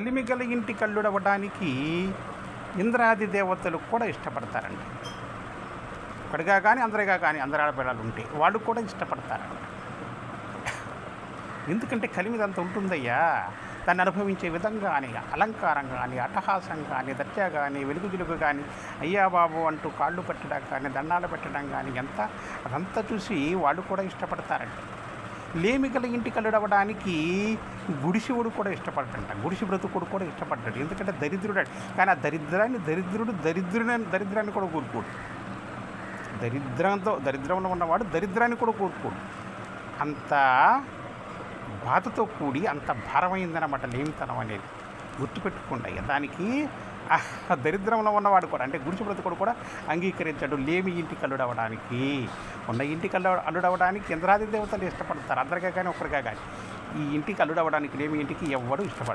కలిమిగల ఇంటి కల్లుడవడానికి ఇంద్రాది దేవతలు కూడా ఇష్టపడతారండి. ఒకటిగా కానీ అందరిగా కానీ అందరి ఆడపిల్లలు ఉంటే వాళ్ళు కూడా ఇష్టపడతారండి. ఎందుకంటే కలిమిదంత ఉంటుందయ్యా, దాన్ని అనుభవించే విధంగా కానీ, అలంకారం కానీ, అట్టహాసం కానీ, దర్జా కానీ, వెలుగు కానీ, అయ్యా బాబు అంటూ కాళ్ళు పెట్టడం కానీ, దండాలు పెట్టడం కానీ అదంతా చూసి వాళ్ళు కూడా ఇష్టపడతారండి. లేమిగల ఇంటి కల్లుడవడానికి గుడిశివుడు కూడా ఇష్టపడటంట. గుడిసి బ్రతుకుడు కూడా ఇష్టపడ్డాడు. ఎందుకంటే దరిద్రుడు. కానీ ఆ దరిద్రాన్ని కూడా కోరుకోడు. దరిద్రంలో ఉన్నవాడు దరిద్రాన్ని కూడా కోరుకోడు. అంత బాధతో కూడి అంత భారమైందన్నమాట లేమితనం అనేది. గుర్తుపెట్టుకోండి అయ్యా. దానికి దరిద్రంలో ఉన్నవాడు కూడా, అంటే గుడిసి బ్రతుకుడు కూడా అంగీకరించాడు లేమి ఇంటి కల్లుడవడానికి. ఉన్న ఇంటికి అల్లుడవడానికి ఇంద్రాది దేవతలు ఇష్టపడతారు, అందరిగా కానీ ఒక్కరిగా కానీ. ఈ ఇంటికి అల్లుడవడానికి లేమి ఇంటికి ఎవ్వడూ ఇష్టపడరు.